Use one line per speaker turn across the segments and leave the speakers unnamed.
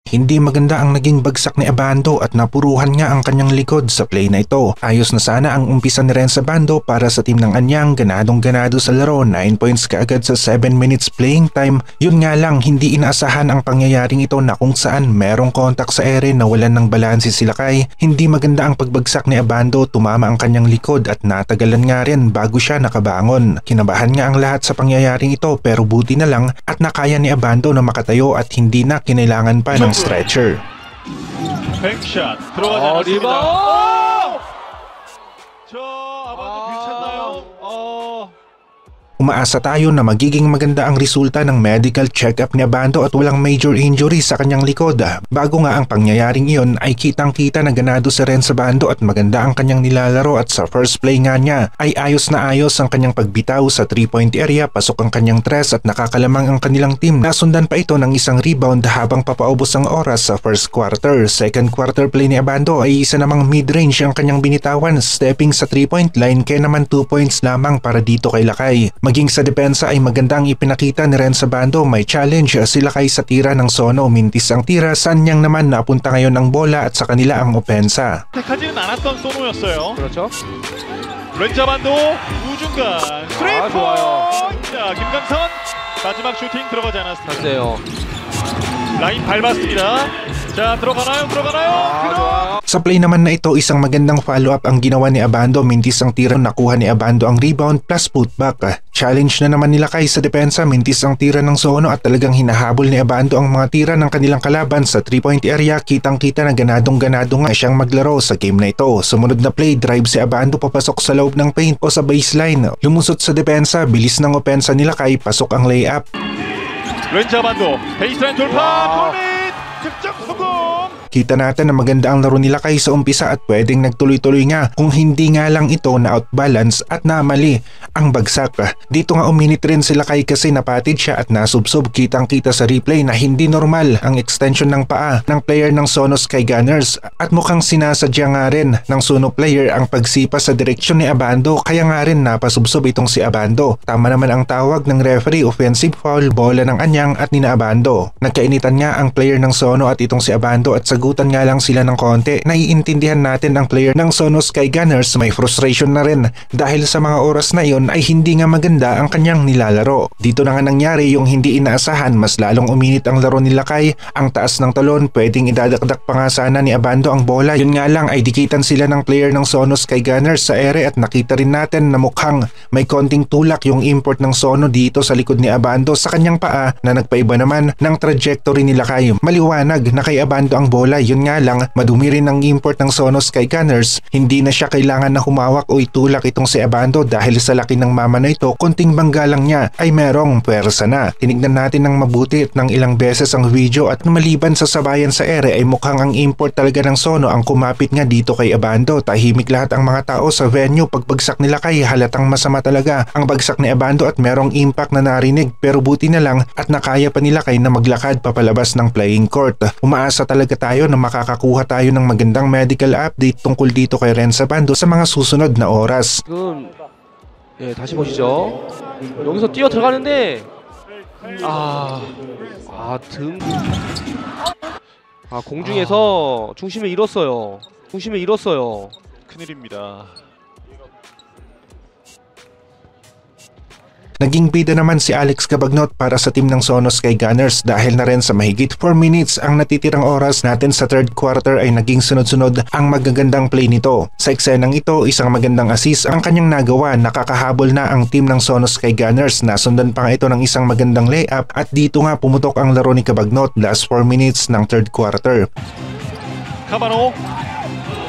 Hindi maganda ang naging bagsak ni Abando at napuruhan nga ang kanyang likod sa play na ito. Ayos na sana ang umpisa ni Renz Abando para sa team ng Anyang, ganadong-ganado sa laro, 9 points kaagad sa 7 minutes playing time. Yun nga lang, hindi inaasahan ang pangyayaring ito na kung saan merong kontak sa ere na walan ng balanse si Lakay. Hindi maganda ang pagbagsak ni Abando, tumama ang kanyang likod at natagalan nga rin bago siya nakabangon. Kinabahan nga ang lahat sa pangyayaring ito pero buti na lang at nakaya ni Abando na makatayo at hindi na kinailangan pa ng stretcher.
뱅샷 들어가지 않았습니다. 저 아반도 괜찮나요?
Umaasa tayo na magiging maganda ang resulta ng medical check-up ni Abando at walang major injury sa kanyang likod. Bago nga ang pangyayaring iyon ay kitang-kita na ganado si Renz Abando at maganda ang kanyang nilalaro at sa first play nga niya ay ayos na ayos ang kanyang pagbitaw sa 3-point area, pasok ang kanyang tres at nakakalamang ang kanilang team. Nasundan pa ito ng isang rebound habang papaubos ang oras sa first quarter. Second quarter play ni Abando ay isa namang mid-range ang kanyang binitawan, stepping sa 3-point line kaya naman 2 points lamang para dito kay Lakay. Maging sa depensa ay magandang ipinakita ni Renz Abando, may challenge sila kay sa tira ng Sono, mintis ang tira, Sanyang naman napunta ngayon ng bola at sa kanila ang opensa.
택하지는 않았던 소노였어요.
그렇죠.
렌즈 아반도 우중간 3포인트. 자, 김강선 마지막 슈팅 들어가지 않았습니다.
됐어요.
라인 밟았습니다. 자, 들어가나요? 들어가나요?
Sa play naman na ito, isang magandang follow-up ang ginawa ni Abando, mintis ang tira, nakuha ni Abando ang rebound plus putback. Challenge na naman nila kay sa depensa, mintis ang tira ng Sono at talagang hinahabol ni Abando ang mga tira ng kanilang kalaban sa 3-point area. Kitang-kita na ganadong-ganado nga siyang maglaro sa game na ito. Sumunod na play, drive si Abando papasok sa loob ng paint o sa baseline. Lumusot sa depensa, bilis ng opensa nila kay pasok ang layup.
렌즈 아반도 베이스라인 돌파, 골밑 득점 성공.
Kita natin na maganda ang laro nila kay sa umpisa at pwedeng nagtuloy-tuloy nga kung hindi nga lang ito na outbalance at namali ang bagsak. Dito nga uminit rin sila kay kasi napatid siya at nasubsob. Kitang-kita sa replay na hindi normal ang extension ng paa ng player ng Sono Sky Gunners at mukhang sinasadya nga rin ng Sono player ang pagsipa sa direksyon ni Abando kaya nga rin napasubsob itong si Abando. Tama naman ang tawag ng referee, offensive foul, bola ng Anyang at nina Abando. Nagkainitan nga ang player ng Sono at itong si Abando at sagutan nga lang sila ng konti. Naiintindihan natin ang player ng Sono Sky Gunners, may frustration na rin dahil sa mga oras na iyon ay hindi nga maganda ang kanyang nilalaro. Dito na nga nangyari yung hindi inaasahan, mas lalong uminit ang laro ni Lakay. Ang taas ng talon, pwedeng idadakdak pa nga sana ni Abando ang bola. Yun nga lang ay dikitan sila ng player ng Sono Sky Gunners sa ere at nakita rin natin na mukhang may konting tulak yung import ng Sono dito sa likod ni Abando sa kanyang paa na nagpaiba naman ng trajectory ni Lakay. Maliwanag na kay Abando ang bola, yun nga lang madumi rin ang import ng Sono Sky Gunners. Hindi na siya kailangan na humawak o itulak itong si Abando dahil sa laki ng mama na ito, konting bangga lang niya ay merong pwersa na. Tinignan natin ng mabuti at ng ilang beses ang video at maliban sa sabayan sa ere ay mukhang ang import talaga ng Sono ang kumapit nga dito kay Abando. Tahimik lahat ang mga tao sa venue pagbagsak nila kay halatang masama talaga ang bagsak ni Abando at merong impact na narinig pero buti na lang at nakaya pa nila kay na maglakad papalabas ng playing court. Umaasa talaga tayo na makakakuha tayo ng magandang medical update tungkol dito kay Renz Abando sa mga susunod na oras.
지금 예, 다시 보시죠. 여기서 뛰어 들어가는데 공중에서 중심을 잃었어요.
큰일입니다.
Naging bida naman si Alex Cabagnot para sa team ng Sono Sky Gunners dahil na rin sa mahigit 4 minutes ang natitirang oras natin sa third quarter ay naging sunod-sunod ang magagandang play nito. Sa eksenang ito, isang magandang assist ang kanyang nagawa, nakakahabol na ang team ng Sono Sky Gunners. Nasundan pa nga ito ng isang magandang layup at dito nga pumutok ang laro ni Cabagnot last 4 minutes ng third quarter.
카바노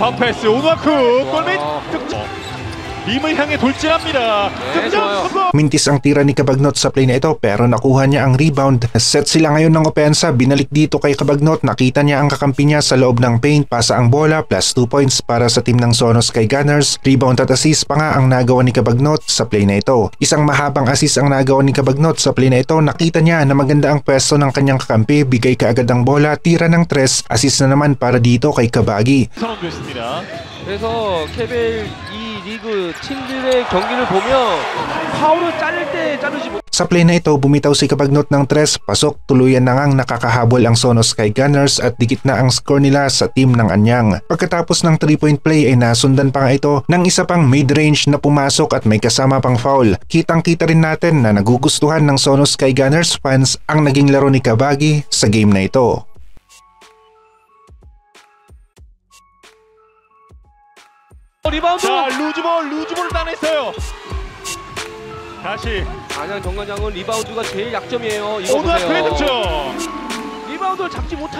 바운패스 오누아쿠 골밑 득점. 림을 향해 돌진합니다. 득점 성공.
Mintis ang tira ni Cabagnot sa play na ito pero nakuha niya ang rebound. Set sila ngayon ng opensa, binalik dito kay Cabagnot, nakita niya ang kakampi niya sa loob ng paint, pasa ang bola plus 2 points para sa team ng Sono Sky Gunners. Rebound at assist pa nga ang nagawa ni Cabagnot sa play na ito. Isang mahabang assist ang nagawa ni Cabagnot sa play na ito. Nakita niya na maganda ang pwesto ng kanyang kakampi, bigay kaagad ang bola, tira ng tres, assist na naman para dito kay Kabagi.
선언됐습니다.
그래서 케벨 이 리그 팀들의 경기를 보면 파울을 자를 때 자르지 못.
Sa play na ito, bumitaw si Cabagnot ng tres, pasok, tuluyan na ngang nakakahabol ang Sonos Sky Gunners at dikit na ang score nila sa team ng Anyang. Pagkatapos ng 3-point play ay nasundan pa nga ito ng isa pang mid-range na pumasok at may kasama pang foul. Kitang-kita rin natin na nagugustuhan ng Sonos Sky Gunners fans ang naging laro ni Kabagi sa game na ito.
리바운드.
자, 루즈볼 따냈어요. 다시
안양 정관장은 리바운드가 제일 약점이에요. 이거
오늘
보세요.
득점.
리바운드를 잡지 못하.